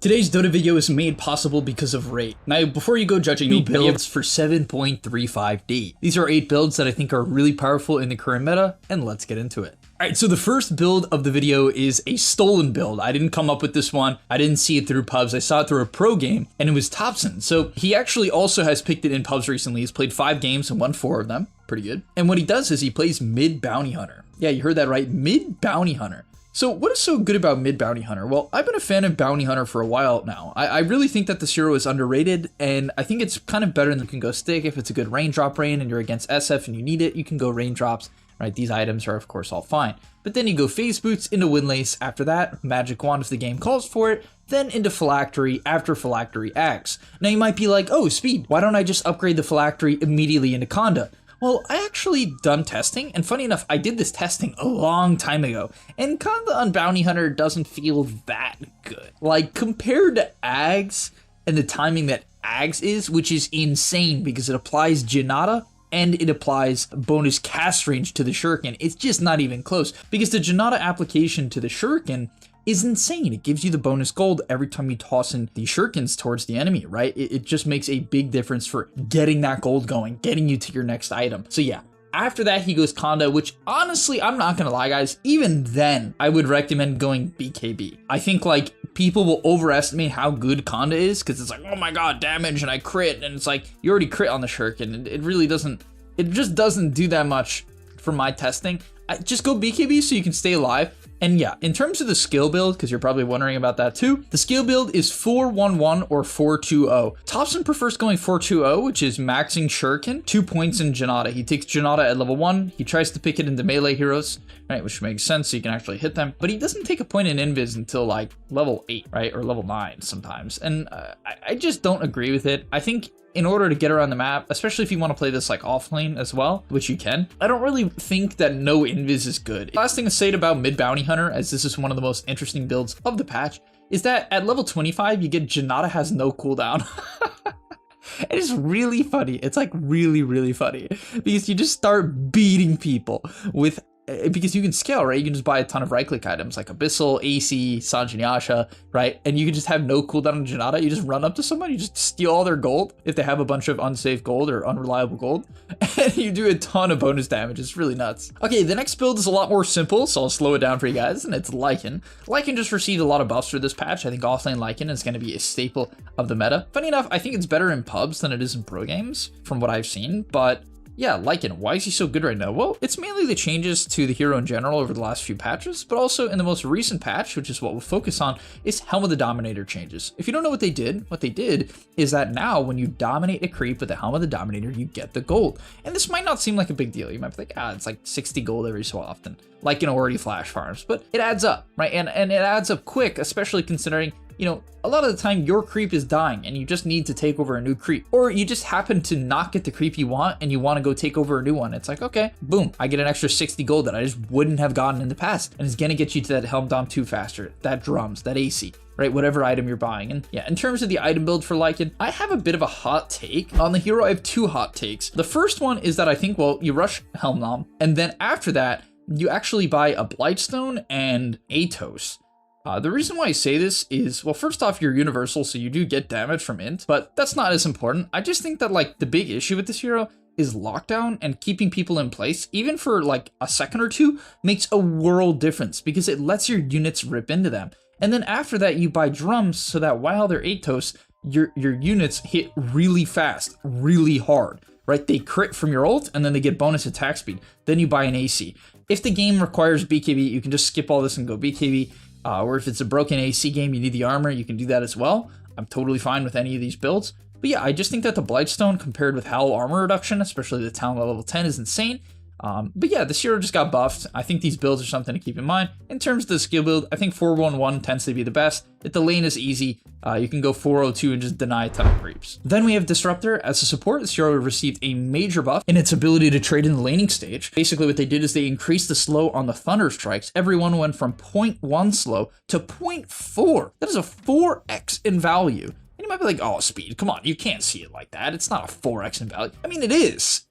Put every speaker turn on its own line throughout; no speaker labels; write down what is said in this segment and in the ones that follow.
Today's Dota video is made possible because of rate. Now, before you go judging me, builds for 7.35D. These are 8 builds that I think are really powerful in the current meta, and let's get into it. Alright, so the first build of the video is a stolen build. I didn't come up with this one. I didn't see it through pubs. I saw it through a pro game, and it was Thompson. So he actually also has picked it in pubs recently. He's played 5 games and won 4 of them. Pretty good. And what he does is he plays mid bounty hunter. Yeah, you heard that right, mid bounty hunter. So what is so good about mid bounty hunter? Well, I've been a fan of bounty hunter for a while now. I really think that this hero is underrated, and I think it's kind of better than you can go stick. If it's a good raindrop rain and you're against SF and you need it, you can go raindrops, right? These items are of course all fine. But then you go phase boots into windlace. After that, magic wand if the game calls for it, then into phylactery after phylactery axe. Now you might be like, oh, speed, why don't I just upgrade the phylactery immediately into conda? Well, I actually done testing, and funny enough, I did this testing a long time ago, and Conda on Bounty Hunter doesn't feel that good. Like, compared to Ags, and the timing that Ags is, which is insane because it applies Janata, and it applies bonus cast range to the shuriken, it's just not even close, because the Janata application to the shuriken is insane. It gives you the bonus gold every time you toss in the shurikens towards the enemy, right? It just makes a big difference for getting that gold going, getting you to your next item. So yeah, after that he goes Conda, which honestly, I'm not gonna lie guys, even then I would recommend going BKB. I think like people will overestimate how good Conda is because it's like, oh my god, damage and I crit, and it's like, you already crit on the shuriken, and it really doesn't, it just doesn't do that much for my testing. Just go BKB so you can stay alive. And yeah, in terms of the skill build, because you're probably wondering about that too, the skill build is 4-1-1 or 4-2-0. Thompson prefers going 4-2-0, which is maxing shuriken, 2 points in Janata. He takes Janata at level 1, he tries to pick it into melee heroes, right, which makes sense so you can actually hit them, but he doesn't take a point in invis until like level 8, right, or level 9 sometimes, and I just don't agree with it. I think in order to get around the map, especially if you want to play this like off lane as well, which you can, I don't really think that no invis is good. Last thing to say about mid bounty hunter, as this is one of the most interesting builds of the patch, is that at level 25 you get Janata has no cooldown. It is really funny. It's like really funny because you just start beating people with, because you can scale, right? You can just buy a ton of right click items like Abyssal, AC, Sanjanyasha, right? And you can just have no cooldown on Janata. You just run up to someone, you just steal all their gold if they have a bunch of unsafe gold or unreliable gold, and you do a ton of bonus damage. It's really nuts. Okay, the next build is a lot more simple, so I'll slow it down for you guys, and it's Lycan. Lycan just received a lot of buffs for this patch. I think offlane Lycan is going to be a staple of the meta. Funny enough, I think it's better in pubs than it is in pro games from what I've seen, but yeah, Lycan, why is he so good right now? Well, it's mainly the changes to the hero in general over the last few patches, but also in the most recent patch, which is what we'll focus on, is Helm of the Dominator changes. If you don't know what they did is that now when you dominate a creep with the Helm of the Dominator, you get the gold. And this might not seem like a big deal. You might be like, it's like 60 gold every so often, like in already flash farms, but it adds up, right? And it adds up quick, especially considering, you know, a lot of the time your creep is dying and you just need to take over a new creep, or you just happen to not get the creep you want and you want to go take over a new one. It's like, okay, boom, I get an extra 60 gold that I just wouldn't have gotten in the past, and it's gonna get you to that Helm Dom 2 faster, that drums, that AC, right? Whatever item you're buying. And yeah, in terms of the item build for Lycan, I have a bit of a hot take on the hero. I have 2 hot takes. The first one is that I think, well, you rush Helm Dom, and then after that, you actually buy a Blightstone and Atos. The reason why I say this is, well, first off, you're universal, so you do get damage from int, but that's not as important. I just think that like the big issue with this hero is lockdown, and keeping people in place, even for like a second or two, makes a world difference because it lets your units rip into them. And then after that, you buy drums so that while they're Atos, your units hit really fast, really hard, right? They crit from your ult and then they get bonus attack speed. Then you buy an AC. If the game requires BKB, you can just skip all this and go BKB. Or if it's a broken AC game, you need the armor, you can do that as well. I'm totally fine with any of these builds. But yeah, I just think that the Blightstone compared with Howl armor reduction, especially the talent level 10, is insane. But yeah, this hero just got buffed. I think these builds are something to keep in mind. In terms of the skill build, I think 4-1-1 tends to be the best. If the lane is easy, you can go 4-0-2 and just deny a ton of creeps. Then we have Disruptor. As a support, this hero received a major buff in its ability to trade in the laning stage. Basically what they did is they increased the slow on the Thunder Strikes. Everyone went from 0.1 slow to 0.4. That is a 4x in value. You might be like, oh, speed, come on, you can't see it like that. It's not a 4x in value. I mean, it is.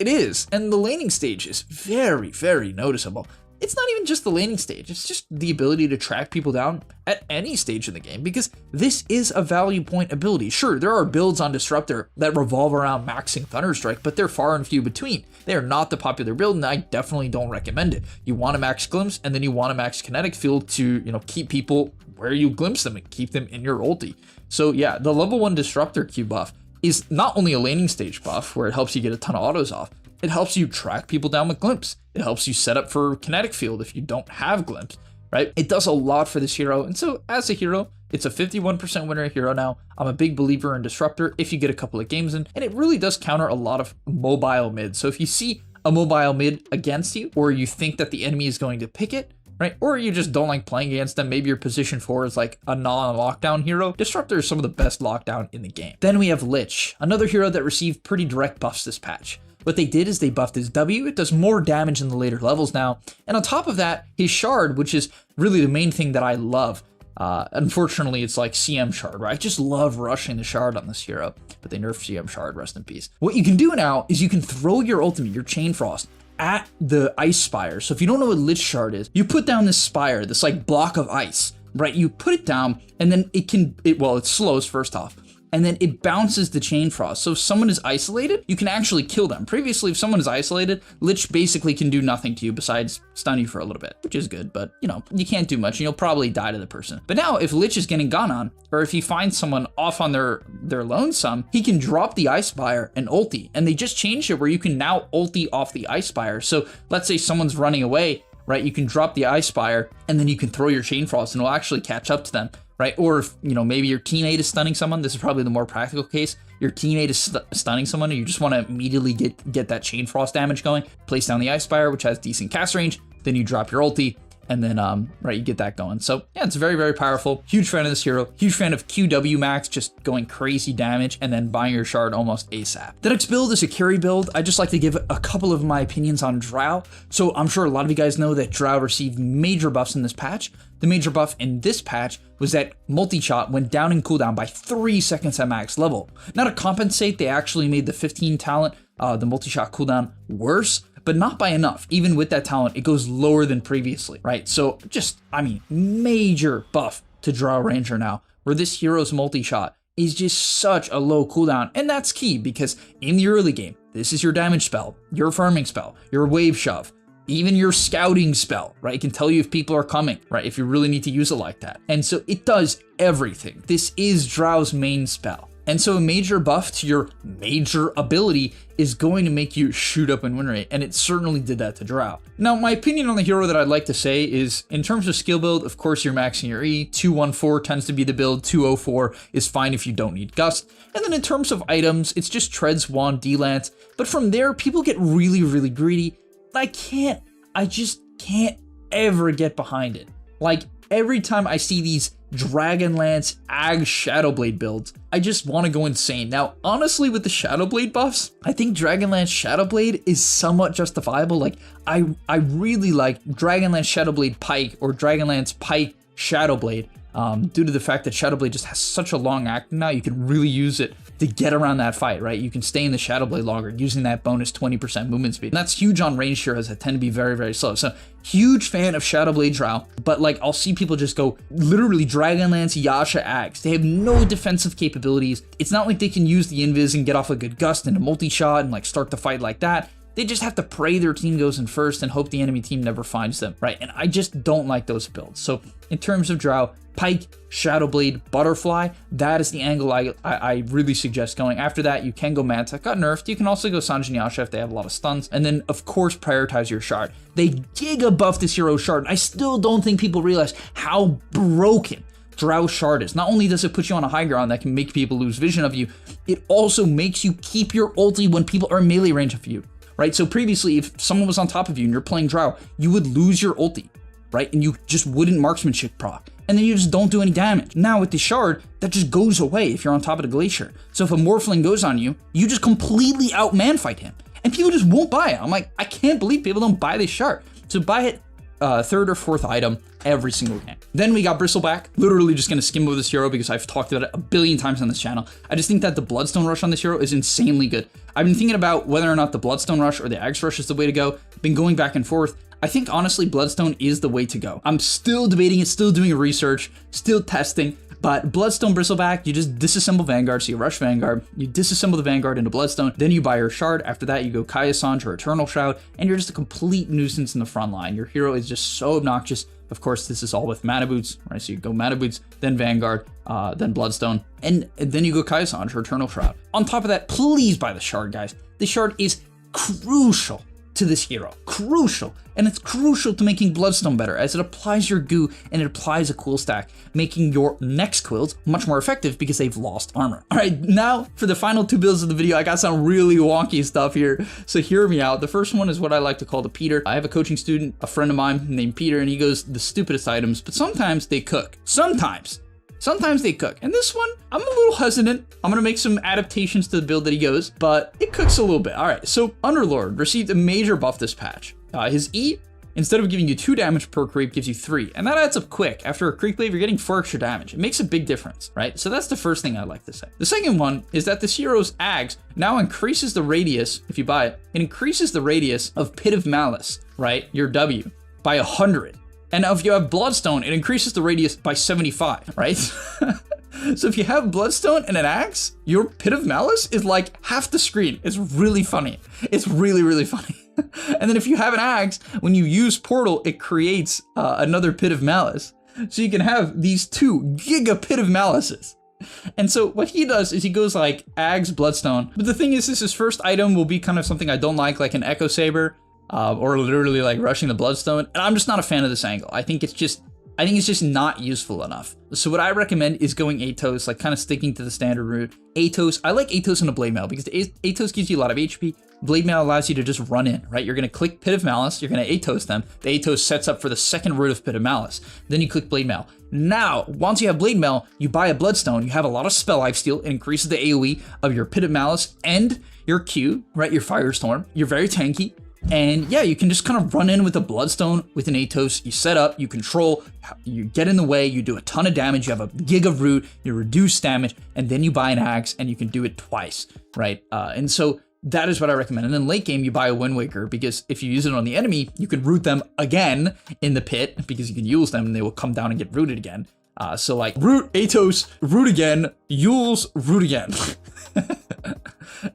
And the laning stage is very noticeable. it's not even just the laning stage, it's just the ability to track people down at any stage in the game, because this is a value point ability. Sure, there are builds on Disruptor that revolve around maxing Thunderstrike, but they're far and few between. They are not the popular build, and I definitely don't recommend it. You want to max glimpse, and then you want to max kinetic field to, keep people where you glimpse them and keep them in your ulti. So yeah, the level 1 Disruptor Q buff is not only a laning stage buff where it helps you get a ton of autos off, it helps you track people down with glimpse. It helps you set up for kinetic field if you don't have glimpse, right? It does a lot for this hero. And so as a hero, it's a 51% winner hero now. I'm a big believer in Disruptor if you get a couple of games in, and it really does counter a lot of mobile mids. So if you see a mobile mid against you, or you think that the enemy is going to pick it, right? Or you just don't like playing against them, maybe your position 4 is like a non-lockdown hero, Disruptor is some of the best lockdown in the game. Then we have Lich, another hero that received pretty direct buffs this patch. What they did is they buffed his W. It does more damage in the later levels now. And on top of that, his shard, which is really the main thing that I love. Unfortunately, it's like CM shard, right? I just love rushing the shard on this hero, but they nerfed CM shard, rest in peace. What you can do now is you can throw your ultimate, your Chain Frost, at the ice spire. So if you don't know what Lich shard is, you put down this spire, this like block of ice, right? You put it down, and then it slows first off, and then it bounces the Chain Frost. So if someone is isolated, you can actually kill them. Previously, if someone is isolated, Lich basically can do nothing to you besides stun you for a little bit, which is good, but you can't do much and you'll probably die to the person. But now if Lich is getting gone on, or if he finds someone off on their lonesome, he can drop the Ice Spire and ulti. And they just changed it where you can now ulti off the Ice Spire. So let's say someone's running away, right? You can drop the Ice Spire and then you can throw your Chain Frost and it'll actually catch up to them. Right? Or if, maybe your teammate is stunning someone, this is probably the more practical case. Your teammate is stunning someone and you just want to immediately get that Chain Frost damage going. Place down the Ice Spire, which has decent cast range. Then you drop your ulti and then, you get that going. So yeah, it's very, very powerful. Huge fan of this hero. Huge fan of QW max, just going crazy damage and then buying your shard almost ASAP. The next build is a carry build. I just like to give a couple of my opinions on Drow. So I'm sure a lot of you guys know that Drow received major buffs in this patch. The major buff in this patch was that multi-shot went down in cooldown by 3 seconds at max level. Now to compensate, they actually made the 15 talent, the multi-shot cooldown, worse, but not by enough. Even with that talent, it goes lower than previously, right? So just, major buff to Drow Ranger now, where this hero's multi-shot is just such a low cooldown. And that's key because in the early game, this is your damage spell, your farming spell, your wave shove, even your scouting spell, right? It can tell you if people are coming, right? If you really need to use it like that. And so it does everything. This is Drow's main spell. And so a major buff to your major ability is going to make you shoot up in win rate, and it certainly did that to Drow. Now, my opinion on the hero that I'd like to say is, in terms of skill build, of course you're maxing your E, 214 tends to be the build, 204 is fine if you don't need Gust, and then in terms of items, it's just Treads, Wand, D-Lance, but from there, people get really, really greedy. I just can't ever get behind it. Like, every time I see these Dragonlance Ag Shadowblade builds, I just want to go insane. Now, honestly, with the Shadowblade buffs, I think Dragonlance Shadowblade is somewhat justifiable. Like, I really like Dragonlance Shadowblade Pike or Dragonlance Pike Shadowblade, due to the fact that Shadowblade just has such a long acting now, you can really use it to get around that fight, right? You can stay in the Shadowblade longer using that bonus 20% movement speed. And that's huge on ranged heroes that tend to be very, very slow. So huge fan of Shadowblade Drow, but like I'll see people just go literally Dragonlance Yasha Ags. They have no defensive capabilities. It's not like they can use the invis and get off a good gust and a multi-shot and like start the fight like that. They just have to pray their team goes in first and hope the enemy team never finds them, right? And I just don't like those builds. So in terms of Drow, Pike, Shadowblade, Butterfly, that is the angle I really suggest going. After that, you can go Manta, got nerfed. You can also go Sanjin Yasha if they have a lot of stuns. And then, of course, prioritize your shard. They giga buff this hero shard. I still don't think people realize how broken Drow shard is. Not only does it put you on a high ground that can make people lose vision of you, it also makes you keep your ulti when people are in melee range of you. Right? So previously, if someone was on top of you and you're playing Drow, you would lose your ulti, right? And you just wouldn't marksmanship proc. And then you just don't do any damage. Now with the shard, that just goes away if you're on top of the glacier. So if a Morphling goes on you, you just completely out man-fight him. And people just won't buy it. I'm like, I can't believe people don't buy this shard. So buy it third or fourth item every single game. Then we got Bristleback. Literally just gonna skim over this hero because I've talked about it a billion times on this channel. I just think that the Bloodstone Rush on this hero is insanely good. I've been thinking about whether or not the Bloodstone Rush or the Axe Rush is the way to go. Been going back and forth. I think honestly Bloodstone is the way to go. I'm still debating it, still doing research, still testing, but Bloodstone Bristleback, you just disassemble Vanguard, so you rush Vanguard, you disassemble the Vanguard into Bloodstone, then you buy your shard. After that, you go Kaya Sanj or Eternal Shroud, and you're just a complete nuisance in the front line. Your hero is just so obnoxious. Of course, this is all with Mana Boots, right? So you go Mana Boots, then Vanguard, then Bloodstone, and then you go Kaya Sanj or Eternal Shroud. On top of that, please buy the shard, guys. The shard is crucial to this hero, crucial, and it's crucial to making Bloodstone better as it applies your goo and it applies a cool stack, making your next quills much more effective because they've lost armor. All right, now for the final two builds of the video, I got some really wonky stuff here, so hear me out. The first one is what I like to call the Peter. I have a coaching student, a friend of mine named Peter, and he goes the stupidest items, but sometimes they cook. Sometimes they cook. And this one, I'm a little hesitant. I'm gonna make some adaptations to the build that he goes, but it cooks a little bit. All right, so Underlord received a major buff this patch. His E, instead of giving you 2 damage per creep, gives you 3. And that adds up quick. After a creep wave, you're getting 4 extra damage. It makes a big difference, right? So that's the first thing I'd like to say. The second one is that this hero's Ags now increases the radius, if you buy it, it increases the radius of Pit of Malice, right? Your W, by 100. And if you have Bloodstone, it increases the radius by 75, right? So if you have Bloodstone and an axe, your Pit of Malice is like half the screen. It's really funny. It's really, really funny. And then if you have an axe, when you use Portal, it creates another Pit of Malice. So you can have these 2 giga Pit of Malices. And so what he does is he goes like Ags, Bloodstone. But the thing is, his first item will be kind of something I don't like an Echo Saber. Or literally like rushing the Bloodstone, and I'm just not a fan of this angle. I think it's just not useful enough. So what I recommend is going Atos, like kind of sticking to the standard route. Atos, I like Atos in a Blade Mail because Atos gives you a lot of HP. Blade Mail allows you to just run in, right? You're gonna click Pit of Malice, you're gonna Atos them. The Atos sets up for the second root of Pit of Malice. Then you click Blade Mail. Now, once you have Blade Mail, you buy a Bloodstone, you have a lot of spell lifesteal, it increases the AoE of your Pit of Malice and your Q, right? Your Firestorm. You're very tanky. And yeah, you can just kind of run in with a Bloodstone with an Atos, you set up, you control, you get in the way, you do a ton of damage, you have a gig of root, you reduce damage, and then you buy an axe and you can do it twice, right? And so that is what I recommend. And then late game, you buy a Wind Waker because if you use it on the enemy, you can root them again in the pit because you can use them and they will come down and get rooted again. So like root, Atos, root again, Yules, root again.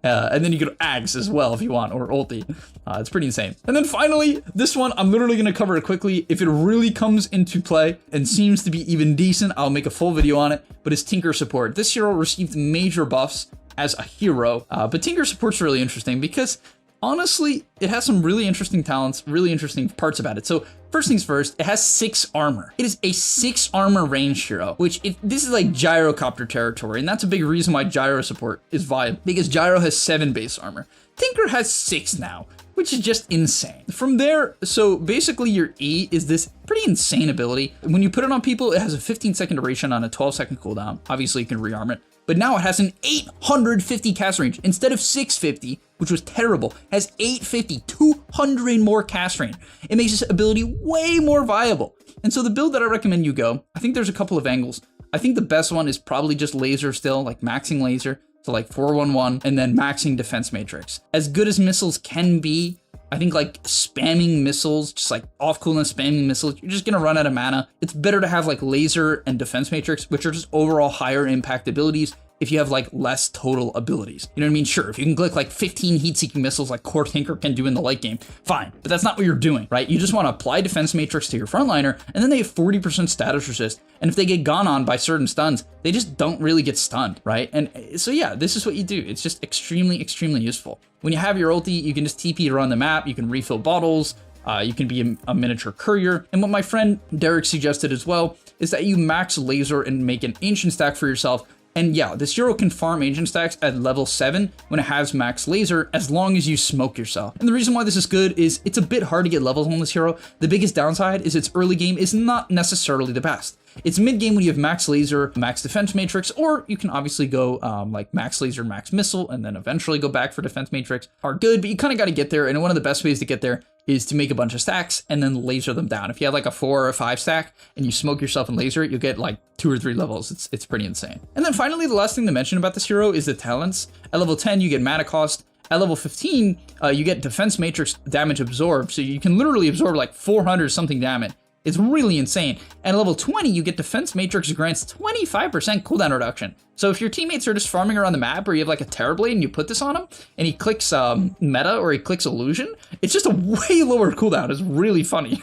And then you can Ags as well if you want, or ulti. It's pretty insane. And then finally, this one, I'm literally going to cover it quickly. If it really comes into play and seems to be even decent, I'll make a full video on it, but it's Tinker Support. This hero received major buffs as a hero, but Tinker Support's really interesting because honestly, it has some really interesting talents, really interesting parts about it. So first things first, it has 6 armor. It is a 6 armor range hero, which this is like Gyrocopter territory, and that's a big reason why Gyro support is viable, because Gyro has 7 base armor. Tinker has 6 now, which is just insane. From there, so basically your E is this pretty insane ability. When you put it on people, it has a 15-second duration on a 12-second cooldown. Obviously, you can rearm it. But now it has an 850 cast range instead of 650, which was terrible. It has 850, 200 more cast range. It makes this ability way more viable. And so the build that I recommend you go, I think there's a couple of angles. I think the best one is probably just laser still, like maxing laser. So like 411 and then maxing defense matrix. As good as missiles can be, I think like spamming missiles, just like off coolness spamming missiles, you're just gonna run out of mana. It's better to have like laser and defense matrix, which are just overall higher impact abilities if you have like less total abilities. You know what I mean? Sure, if you can click like 15 heat-seeking missiles like Core Tinker can do in the late game, fine. But that's not what you're doing, right? You just want to apply defense matrix to your frontliner, and then they have 40% status resist. And if they get gone on by certain stuns, they just don't really get stunned, right? And so yeah, this is what you do. It's just extremely, extremely useful. When you have your ulti, you can just TP around the map, you can refill bottles, you can be a miniature courier. And what my friend Derek suggested as well is that you max laser and make an ancient stack for yourself. And yeah, this hero can farm ancient stacks at level 7 when it has max laser, as long as you smoke yourself. And the reason why this is good is it's a bit hard to get levels on this hero. The biggest downside is its early game is not necessarily the best. It's mid game when you have max laser, max defense matrix, or you can obviously go like max laser, max missile, and then eventually go back for defense matrix are good, but you kind of got to get there. And one of the best ways to get there is to make a bunch of stacks and then laser them down. If you have like a 4 or a 5 stack and you smoke yourself and laser it, you'll get like 2 or 3 levels. It's pretty insane. And then finally, the last thing to mention about this hero is the talents. At level 10, you get mana cost. At level 15, you get defense matrix damage absorbed. So you can literally absorb like 400 something damage. It's really insane. And at level 20, you get defense matrix grants 25% cooldown reduction. So if your teammates are just farming around the map, or you have like a Terrorblade and you put this on him, and he clicks meta or he clicks illusion, it's just a way lower cooldown. It's really funny.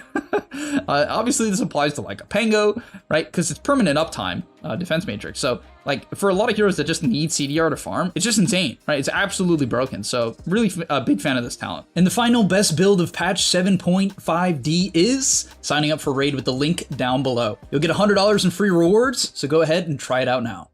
Obviously, this applies to like a Pango, right? Because it's permanent uptime, defense matrix. So like for a lot of heroes that just need CDR to farm, it's just insane, right? It's absolutely broken. So really a big fan of this talent. And the final best build of patch 7.5D is signing up for Raid with the link down below. You'll get $100 in free rewards, so go ahead and try it out now.